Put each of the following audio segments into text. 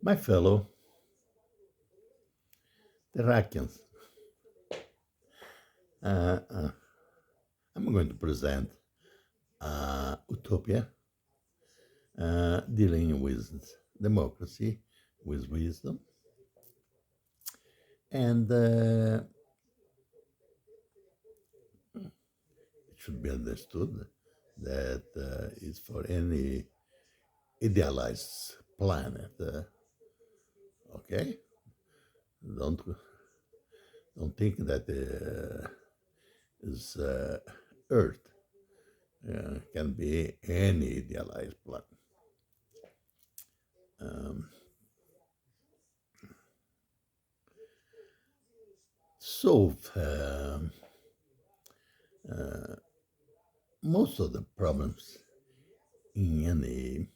My fellow Terrakians, uh, uh, I'm going to present Utopia dealing with democracy, with wisdom, and it should be understood that it's for any idealized planet. Okay, don't don't think that is Earth can be any idealized planet. Um, so uh, most of the problems in any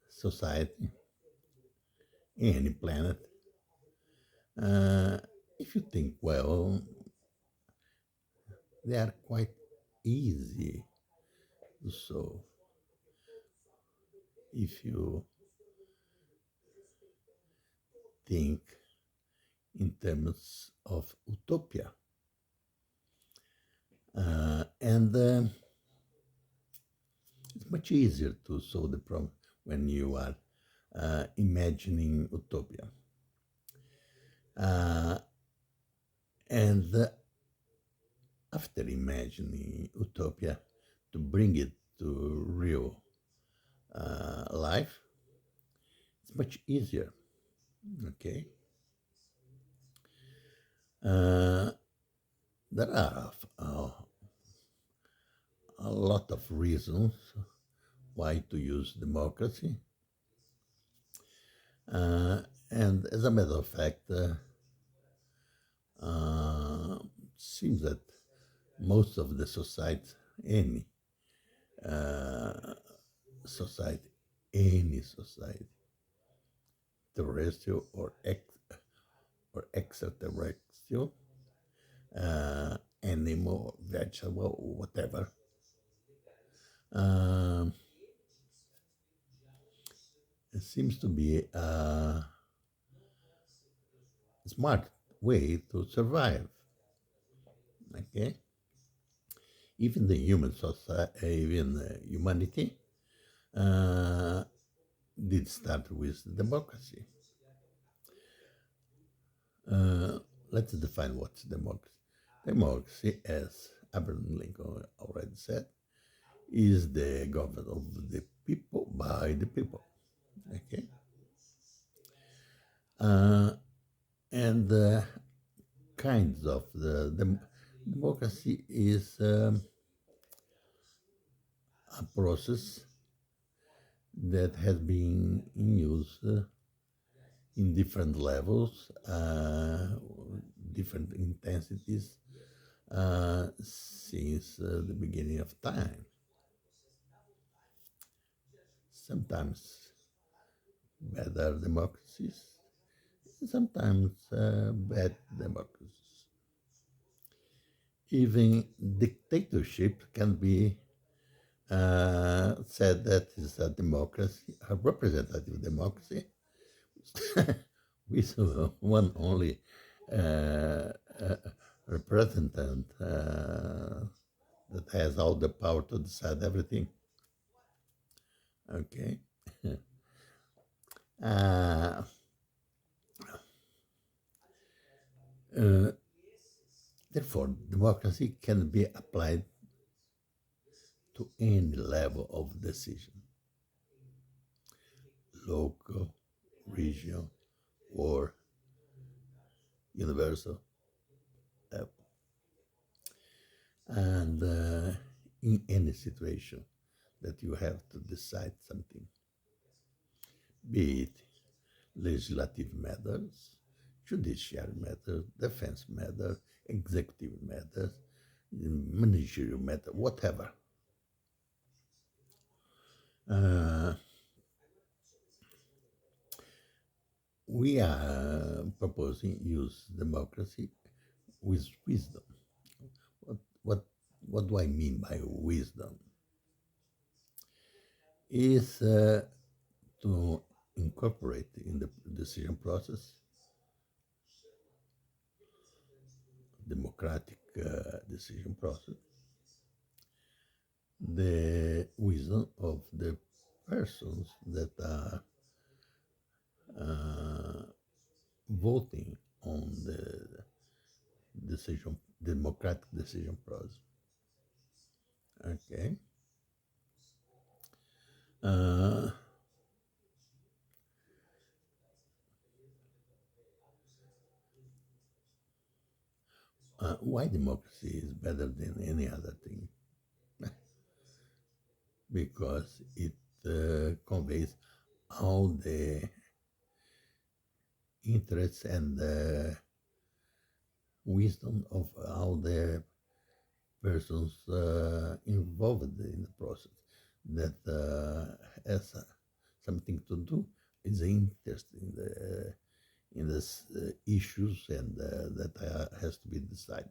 society, any planet, uh, if you think well, they are quite easy to solve if you think in terms of utopia. And it's much easier to solve the problem when you are imagining utopia. Uh, and after imagining utopia, to bring it to real life, it's much easier. Okay. Uh, there are a lot of reasons why to use democracy. Uh, and as a matter of fact, seems that most of the society, any uh, society, any society, terrestrial or extraterrestrial, animal, vegetable, whatever, um, it seems to be a smart way to survive. Okay, even the human society, even humanity, uh, did start with democracy. Uh, let's define what's democracy. Democracy, as Abraham Lincoln already said, is the government of the people by the people. Okay, uh, and kinds of the democracy is a process that has been in use in different levels, different intensities since the beginning of time. Sometimes better democracies, sometimes bad democracies. Even dictatorship can be said that is a democracy, a representative democracy, with one only uh, uh, representative that has all the power to decide everything. Okay. uh, uh, Therefore, democracy can be applied to any level of decision, local, regional, or universal level. And in any situation that you have to decide something, be it legislative matters, judicial matters, defense matters, executive matters, managerial matter, whatever. Uh, we are proposing use democracy with wisdom. What, what, what do I mean by wisdom? Is to incorporate in the decision process democratic decision process the wisdom of the persons that are uh, voting on the decision democratic decision process. Okay. uh, why democracy is better than any other thing? Because it conveys all the interests and the wisdom of all the persons involved in the process that has something to do is interest in the issues and that has to be decided.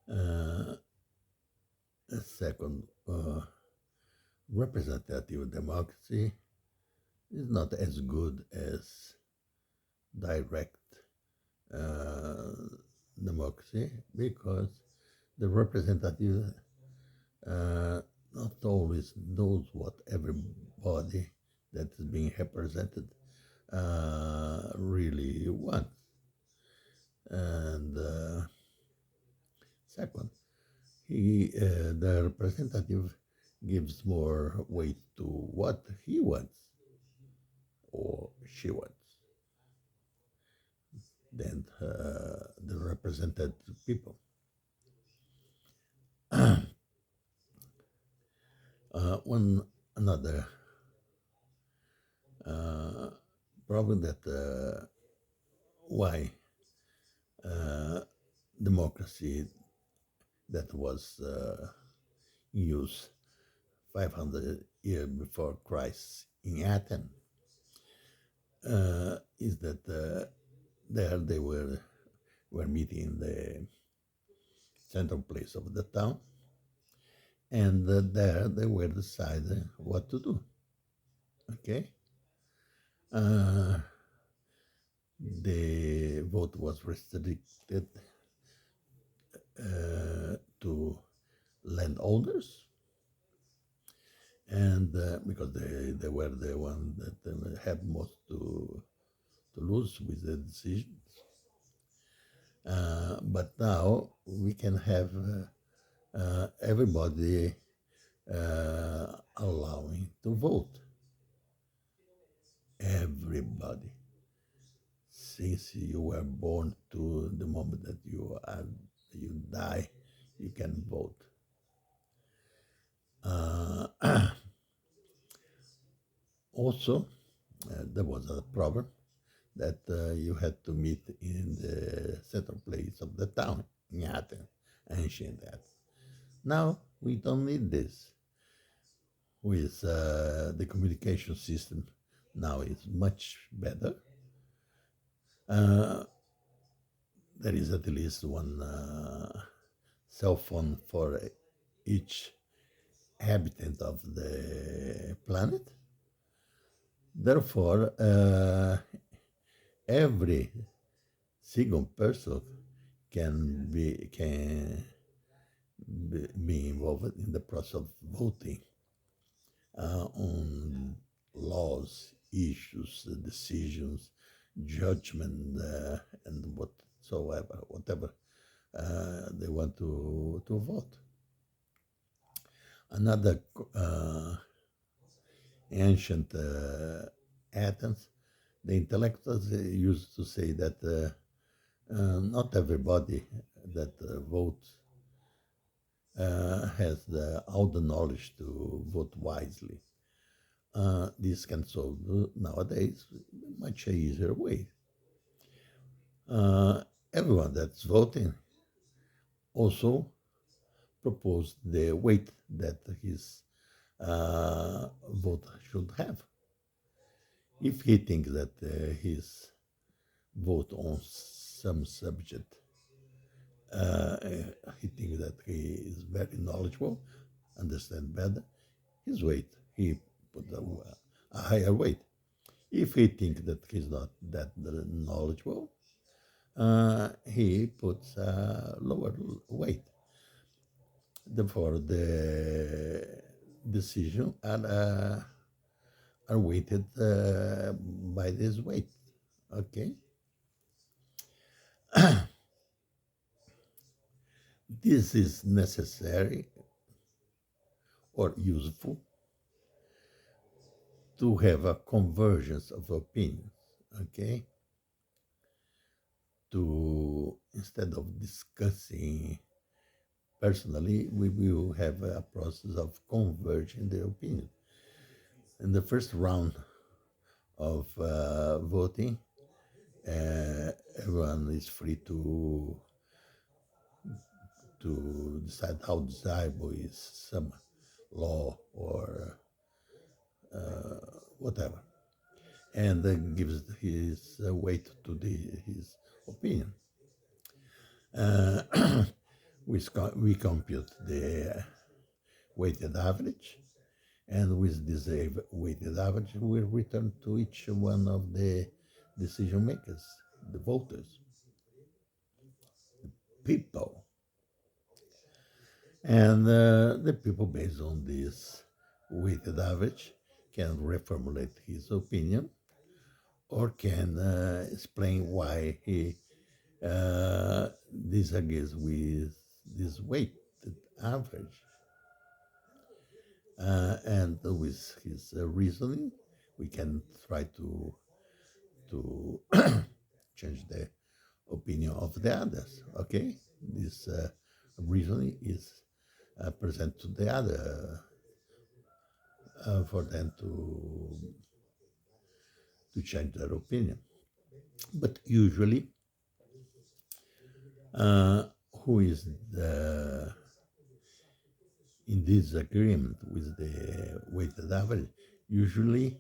Uh, Second, representative democracy is not as good as direct uh, democracy because the representative not always knows what everybody that is being represented really wants. And second, the representative gives more weight to what he wants or she wants than the represented people. One another uh, problem that why uh, democracy that was in use 500 years before Christ in Athens is that there they were meeting in the central place of the town, and there they were deciding what to do. Okay, uh, the vote was restricted to landowners, and because they were the one that had most to lose with the decisions. But now we can have everybody allowing to vote. Everybody, since you were born to the moment that you die, you can vote. Uh, Also, there was a problem that you had to meet in the central place of the town, in Athens, ancient Athens. Now we don't need this. With the communication system now is much better. Uh, there is at least one cell phone for each habitant of the planet. Therefore, every single person can be involved in the process of voting on laws, issues, decisions, judgment, and whatever they want to vote. Another ancient Athens, the intellectuals used to say that not everybody that votes has all the knowledge to vote wisely. This can solve nowadays much easier way. Uh, Everyone that's voting also proposed the weight that his vote should have. If he thinks that his vote on some subject, uh, he thinks that he is very knowledgeable, understand better, his weight, he put a higher weight. If he thinks that he's not that knowledgeable, he puts a lower weight. Therefore, the decision are weighted by this weight. Okay, this is necessary or useful to have a convergence of opinions. Okay, to instead of discussing personally, we will have a process of converging the opinion. In the first round of voting, everyone is free to decide how desirable is some law or whatever, and gives his weight to his opinion. Uh, we compute the weighted average, and with this weighted average, we return to each one of the decision makers, the voters, people. And the people, based on this weighted average, can reformulate his opinion or can explain why he disagrees with this weighted average. And with his reasoning, we can try to change the opinion of the others. Okay, this reasoning is present to the other for them to change their opinion. But usually, uh, who is in disagreement with the weighted average? Usually,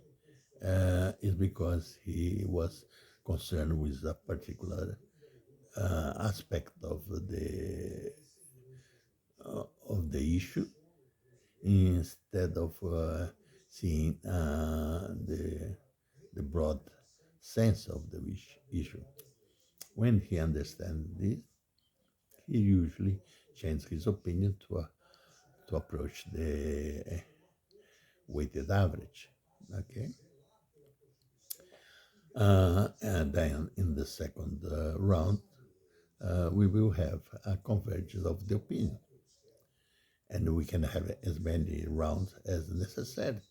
is because he was concerned with a particular aspect of the issue instead of seeing the broad sense of the issue. When he understands this, he usually changes his opinion to approach the weighted average. Okay, and then in the second round, we will have a convergence of the opinion, and we can have as many rounds as necessary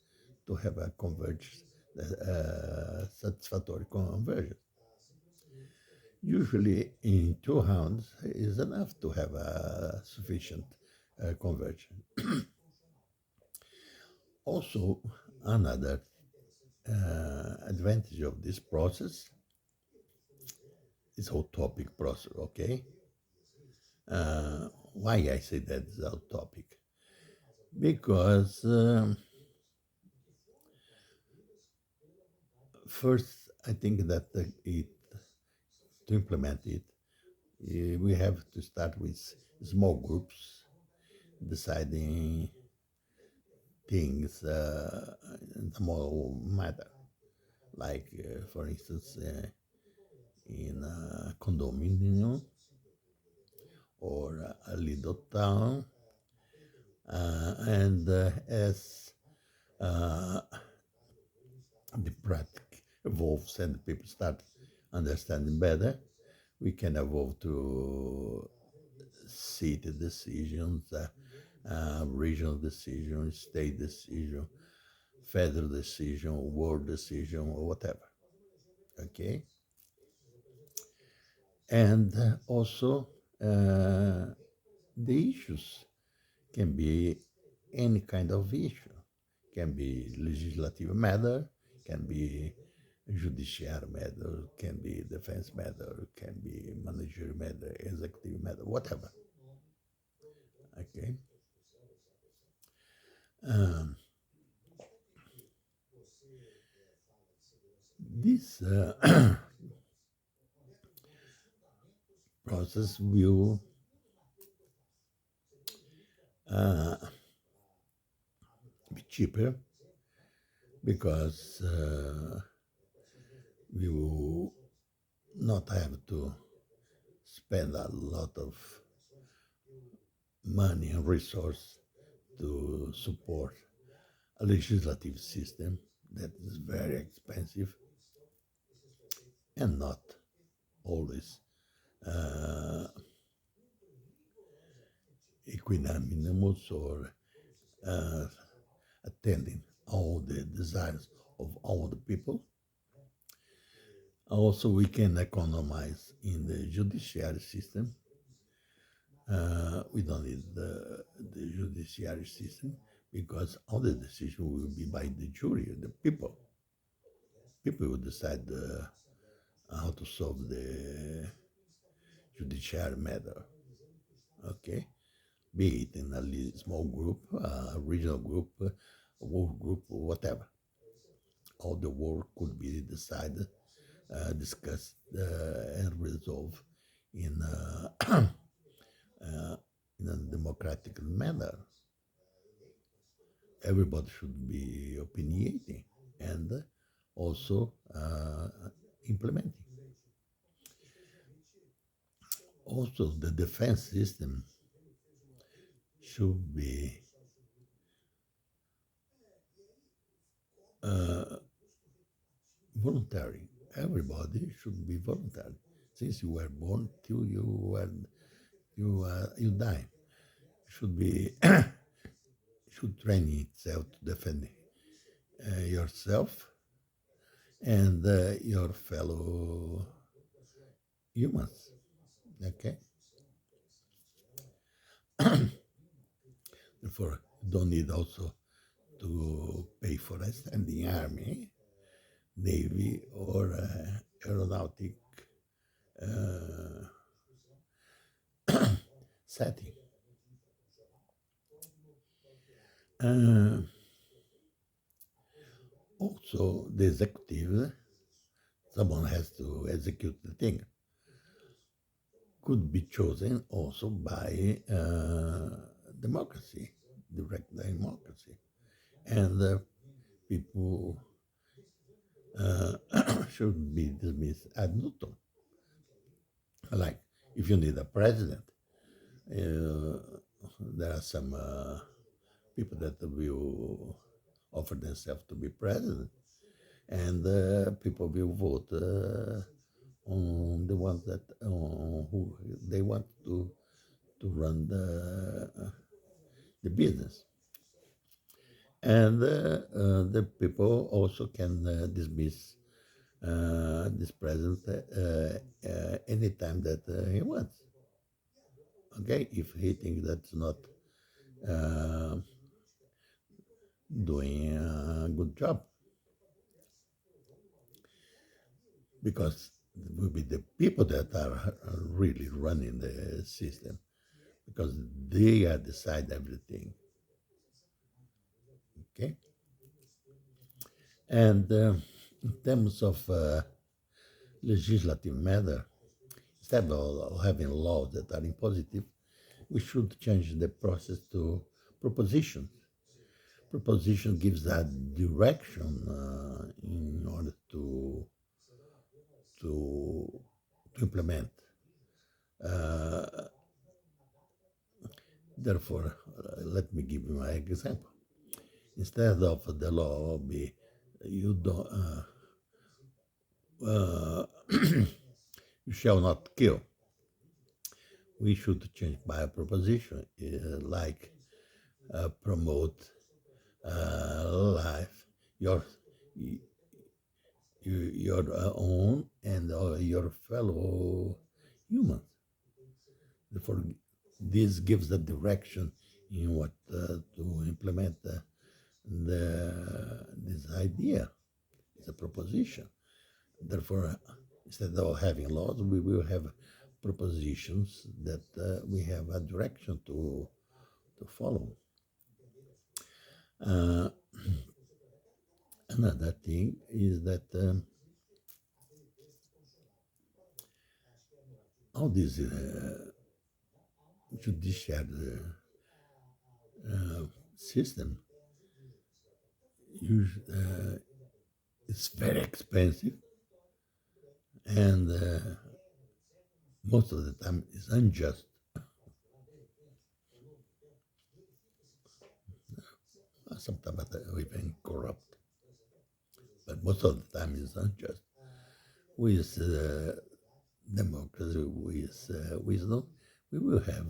to have a convergence, satisfactory conversion. Usually, in 2 rounds is enough to have a sufficient conversion. Also, another advantage of this process is utopic process. Okay, why I say that is utopic? Because first, I think that to implement it, we have to start with small groups deciding things in a small matter. Like, for instance, in a condominium or a little town, and as uh, the practice evolves and people start understanding better, we can evolve to city decisions, regional decisions, state decision, federal decision, world decision, or whatever. Okay, and also the issues can be any kind of issue. Can be legislative matter, can be judicial matter, can be defense matter, can be managerial matter, executive matter, whatever. Okay. Um, this process will be cheaper because we will not have to spend a lot of money and resource to support a legislative system that is very expensive and not always uh, equanimous or uh, attending all the desires of all the people. Also, we can economize in the judiciary system. We don't need the judiciary system because all the decision will be by the jury, the people. People will decide how to solve the judiciary matter. Okay, be it in a small group, a regional group, a world group, whatever. All the work could be decided, discussed, and resolved in uh, in a democratic manner. Everybody should be opinionating and also implementing. Also, the defense system should be uh, voluntary. Everybody should be voluntary. Since you were born till you die, should be should train itself to defend yourself and your fellow humans. Okay, therefore, you don't need also to pay for a standing army, navy, or aeronautic uh, setting. Uh, Also, the executive, someone has to execute the thing, could be chosen also by democracy, direct democracy. And people uh, should be dismissed ad nutum. Like, if you need a president, uh, there are some people that will offer themselves to be president, and people will vote on the ones that who they want to run the business, and the people also can dismiss this president anytime that he wants. Okay, if he thinks that's not uh, doing a good job, because it will be the people that are really running the system because they are decide everything. Okay, and in terms of legislative matter, instead of having laws that are impositive, we should change the process to proposition. Proposition gives that direction in order to to implement. Uh, Therefore, let me give you my example. Instead of the law be you don't you shall not kill, we should change by a proposition like promote life, your your own and your fellow humans. Therefore, this gives the direction in what to implement this idea. It's a proposition. Therefore, instead of having laws, we will have propositions that we have a direction to follow. Uh, Another thing is that all this judicial system it's very expensive, and most of the time it's unjust. Sometimes even corrupt, but most of the time it's unjust. With democracy, with wisdom, we will have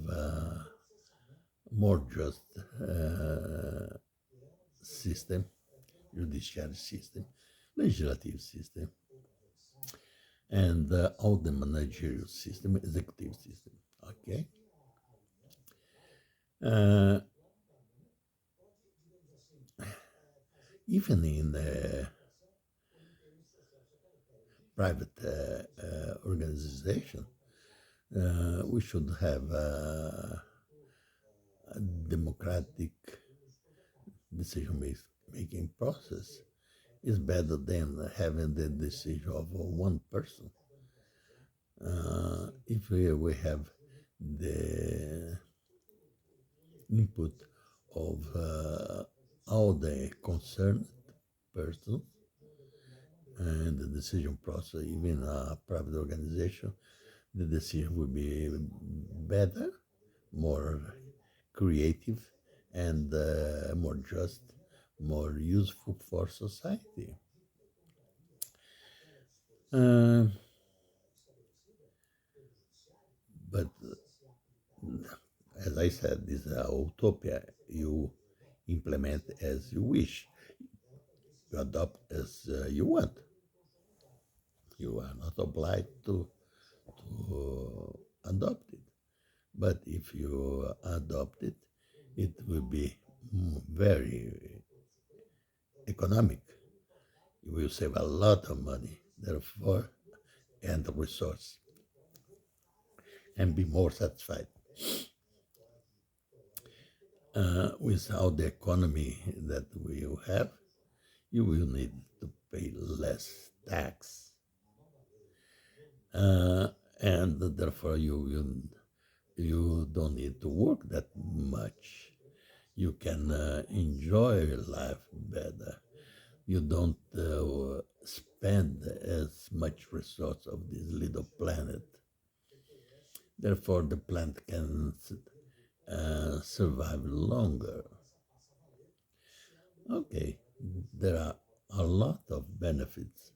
more just system, judiciary system, legislative system, and all the managerial system, executive system. Okay, uh, even in private organization, we should have a democratic decision making process. Is better than having the decision of one person. If we have the input of all the concerned persons and the decision process, even a private organization, the decision will be better, more creative, and more just, more useful for society. Uh, but as I said, this is a utopia. You implement as you wish, you adopt as you want. You are not obliged to adopt it. But if you adopt it, it will be very economic. You will save a lot of money, therefore, and resource, and be more satisfied. Without the economy that we have, you will need to pay less tax, uh, and therefore you don't need to work that much. You can enjoy life better. You don't spend as much resource of this little planet. Therefore, the plant can survive longer. Okay, there are a lot of benefits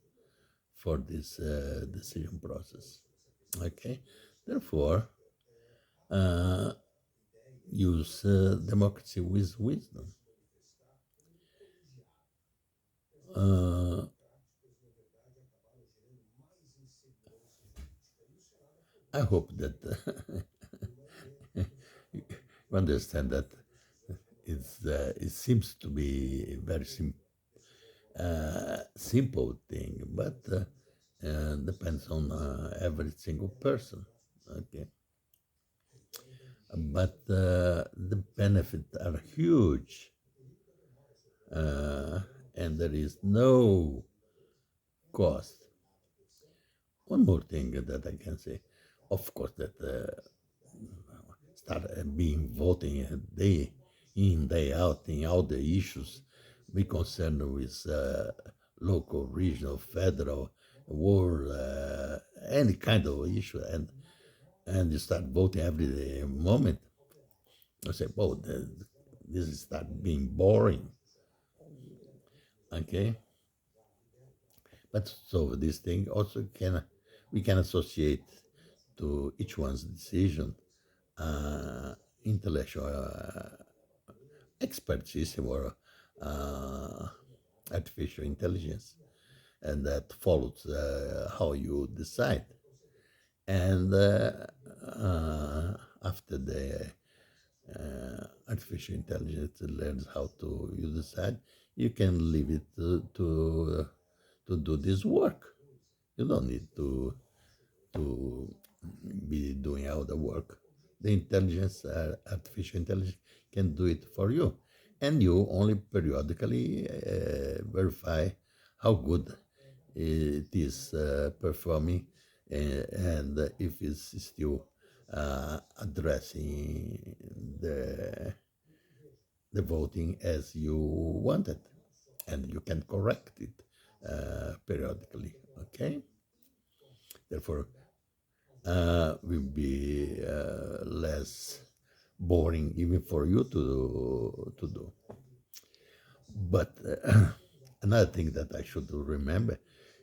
for this decision process. Okay, therefore, uh, use democracy with wisdom. Uh, I hope that you understand that it seems to be a very simple thing, but depends on every single person. Okay, but the benefits are huge, uh, and there is no cost. One more thing that I can say, of course, that start being voting day in, day out in all the issues we concerned with local, regional, federal, world, any kind of issue, and you start voting every moment. I say, oh, this is start being boring. Okay, but so this thing also can we can associate to each one's decision intellectual expert system or uh, artificial intelligence, and that follows how you decide. And after the artificial intelligence learns how to you decide, you can leave it to do this work. You don't need to be doing all the work. The intelligence, artificial intelligence, can do it for you, and you only periodically verify how good it is performing, and if it's still addressing the voting as you wanted. and you can correct it periodically. Okay, therefore, will be less boring even for you to do. But another thing that I should remember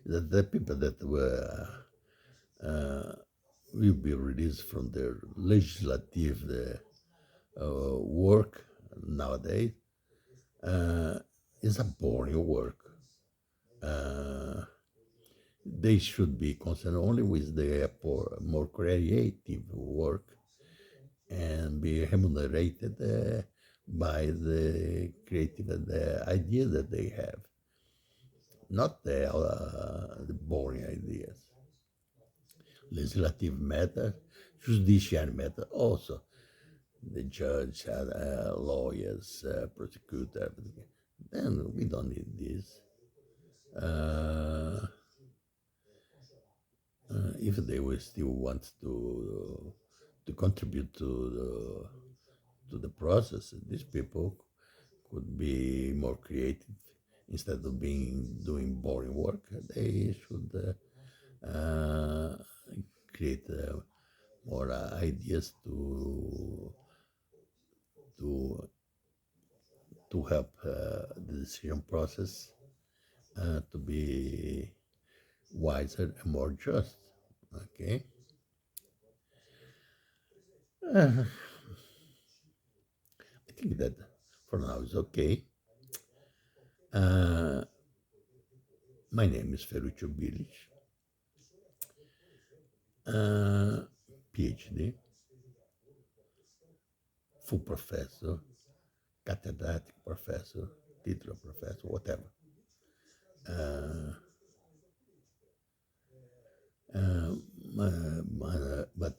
is that the people that were will be released from their legislative work nowadays uh, is a boring work. Uh, they should be concerned only with the more creative work and be remunerated by the creative ideas that they have, not the boring ideas. Legislative matter, judiciary matter also. The judge, lawyers, prosecutor, everything. Then we don't need this. Uh, if they will still want to contribute to the process, these people could be more creative instead of being doing boring work. They should create more ideas to to help the decision process to be wiser and more just. Okay. Uh, I think that for now is okay. Uh, my name is Ferruccio Bilic, PhD, full professor, catedrático professor, titular professor, whatever. Uh, uh, but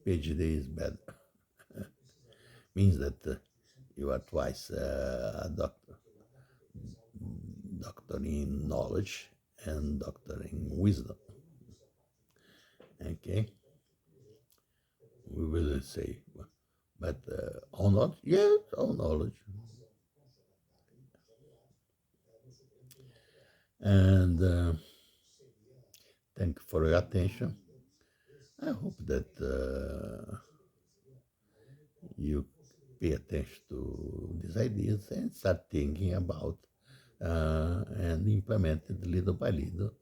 PhD is better. Means that you are twice a doctor, doctor in knowledge and doctor in wisdom. Okay, we will say, but all knowledge, yes, all knowledge. And thank you for your attention. I hope that you pay attention to these ideas and start thinking about and implement it little by little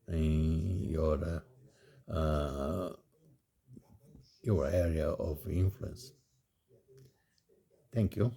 in uh, your area of influence. Thank you.